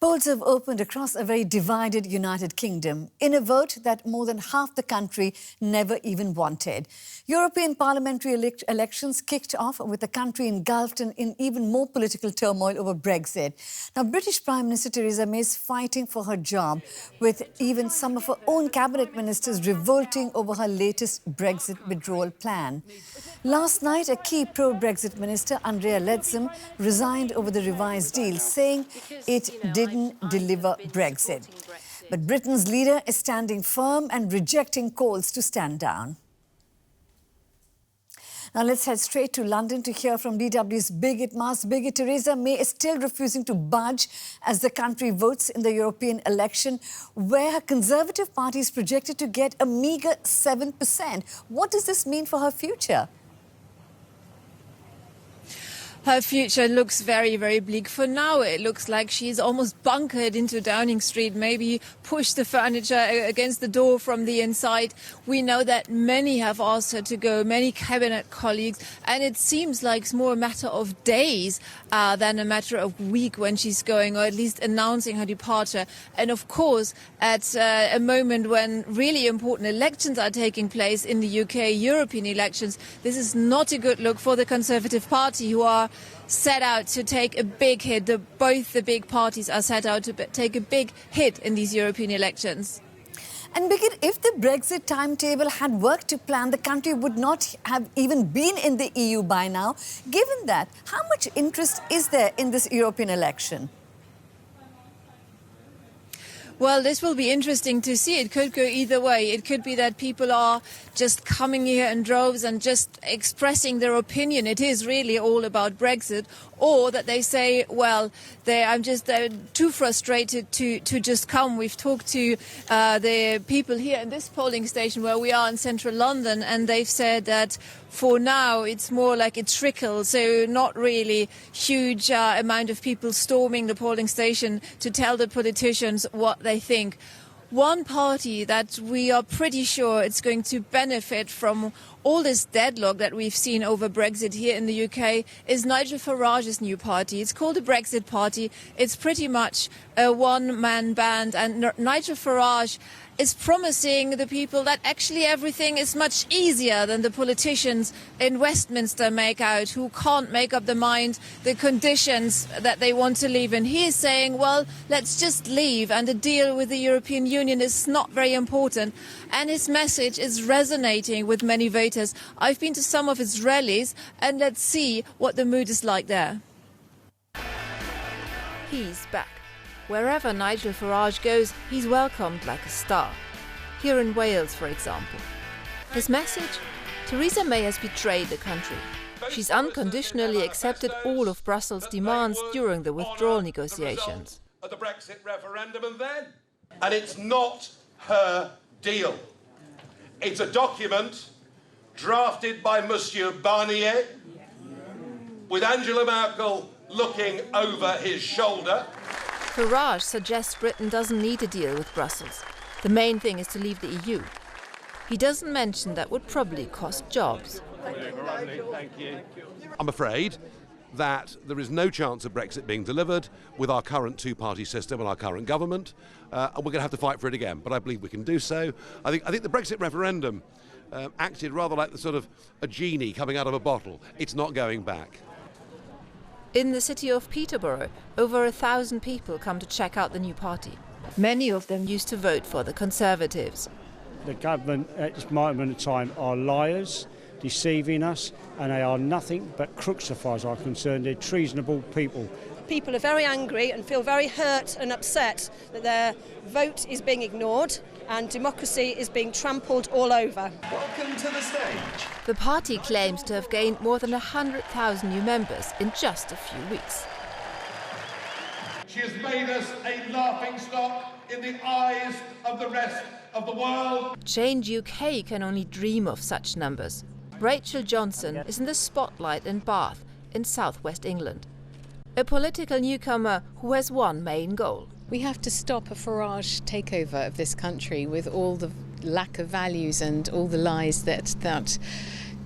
Polls have opened across a very divided United Kingdom in a vote that more than half the country never even wanted. European parliamentary elections kicked off with the country engulfed in even more political turmoil over Brexit. Now, British Prime Minister Theresa May is fighting for her job, with even some of her own cabinet ministers revolting over her latest Brexit withdrawal plan. Last night, a key pro-Brexit minister, Andrea Leadsom, resigned over the revised deal, saying it didn't deliver Brexit. But Britain's leader is standing firm and rejecting calls to stand down. Now let's head straight to London to hear from DW's Birgit Maas. Birgit, Theresa May is still refusing to budge as the country votes in the European election, where her Conservative Party is projected to get a meagre 7%. What does this mean for her future? Her future looks very, very bleak. For now, it looks like she's almost bunkered into Downing Street, maybe pushed the furniture against the door from the inside. We know that many have asked her to go, many cabinet colleagues, and it seems like it's more a matter of days than a matter of week when she's going, or at least announcing her departure. And of course, at a moment when really important elections are taking place in the UK, European elections, this is not a good look for the Conservative Party, who are set out to take a big hit. Both the big parties are set out to take a big hit in these European elections. And Birgit, if the Brexit timetable had worked to plan, the country would not have even been in the EU by now. Given that, how much interest is there in this European election? Well, this will be interesting to see. It could go either way. It could be that people are just coming here in droves and just expressing their opinion. It is really all about Brexit. Or that they say, well, I'm just too frustrated to just come. We've talked to the people here in this polling station where we are in central London, and they've said that for now it's more like a trickle, so not really huge amount of people storming the polling station to tell the politicians what they think. One party that we are pretty sure it's going to benefit from all this deadlock that we've seen over Brexit here in the UK is Nigel Farage's new party. It's called the Brexit Party. It's pretty much a one-man band, and Nigel Farage is promising the people that actually everything is much easier than the politicians in Westminster make out, who can't make up their mind the conditions that they want to leave. And he is saying, well, let's just leave, and the deal with the European Union is not very important. And his message is resonating with many voters. I've been to some of his rallies, and let's see what the mood is like there. He's back. Wherever Nigel Farage goes, he's welcomed like a star. Here in Wales, for example. His message? Theresa May has betrayed the country. She's unconditionally accepted all of Brussels' demands during the withdrawal negotiations. At the Brexit referendum and it's not her deal. It's a document drafted by Monsieur Barnier, with Angela Merkel looking over his shoulder. Farage suggests Britain doesn't need a deal with Brussels. The main thing is to leave the EU. He doesn't mention that would probably cost jobs. I'm afraid that there is no chance of Brexit being delivered with our current two-party system and our current government, and we're going to have to fight for it again. But I believe we can do so. I think the Brexit referendum acted rather like the sort of a genie coming out of a bottle. It's not going back. In the city of Peterborough, over 1,000 people come to check out the new party. Many of them used to vote for the Conservatives. The government at this moment in time are liars, deceiving us, and they are nothing but crooks as far as I'm concerned. They're treasonable people. People are very angry and feel very hurt and upset that their vote is being ignored and democracy is being trampled all over. Welcome to the stage. The party claims to have gained more than 100,000 new members in just a few weeks. She has made us a laughingstock in the eyes of the rest of the world. Change UK can only dream of such numbers. Rachel Johnson is in the spotlight in Bath, in southwest England. A political newcomer who has one main goal. We have to stop a Farage takeover of this country with all the lack of values and all the lies that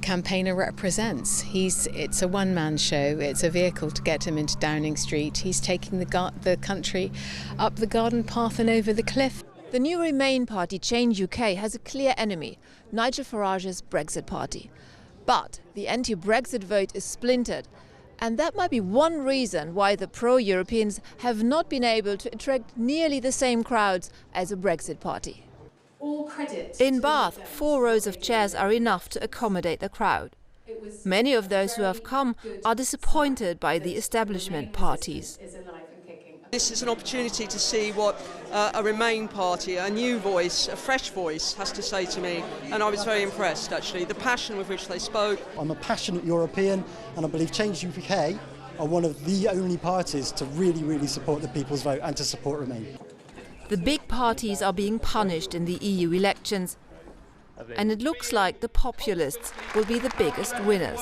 campaigner represents. It's a one-man show. It's a vehicle to get him into Downing Street. He's taking the country up the garden path and over the cliff. The new Remain party, Change UK, has a clear enemy, Nigel Farage's Brexit party. But the anti-Brexit vote is splintered. And that might be one reason why the pro-Europeans have not been able to attract nearly the same crowds as a Brexit party. In Bath, 4 rows of chairs are enough to accommodate the crowd. Many of those who have come are disappointed by the establishment parties. This is an opportunity to see what a Remain party, a new voice, a fresh voice has to say to me, and I was very impressed actually, the passion with which they spoke. I'm a passionate European and I believe Change UK are one of the only parties to really support the people's vote and to support Remain. The big parties are being punished in the EU elections, and it looks like the populists will be the biggest winners.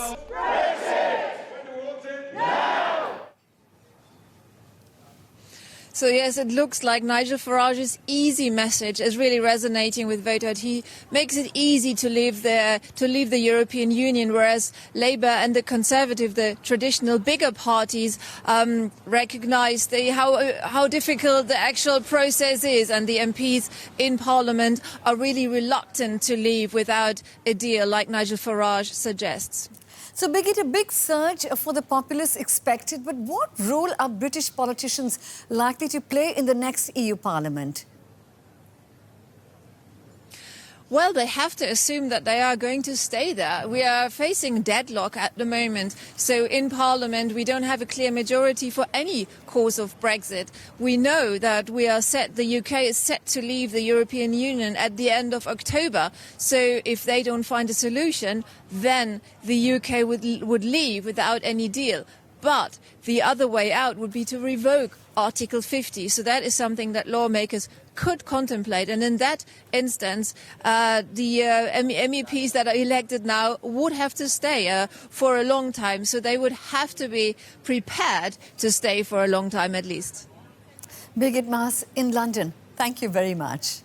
So yes, it looks like Nigel Farage's easy message is really resonating with voters. He makes it easy to leave the European Union, whereas Labour and the Conservative, the traditional bigger parties, recognise how difficult the actual process is, and the MPs in Parliament are really reluctant to leave without a deal, like Nigel Farage suggests. So, Birgit, a big surge for the populists expected, but what role are British politicians likely to play in the next EU Parliament? Well, they have to assume that they are going to stay there. We are facing deadlock at the moment. So in Parliament, we don't have a clear majority for any course of Brexit. We know that the UK is set to leave the European Union at the end of October. So if they don't find a solution, then the UK would leave without any deal. But the other way out would be to revoke Article 50. So that is something that lawmakers could contemplate. And in that instance, the MEPs that are elected now would have to stay for a long time. So they would have to be prepared to stay for a long time at least. Birgit Maas in London, thank you very much.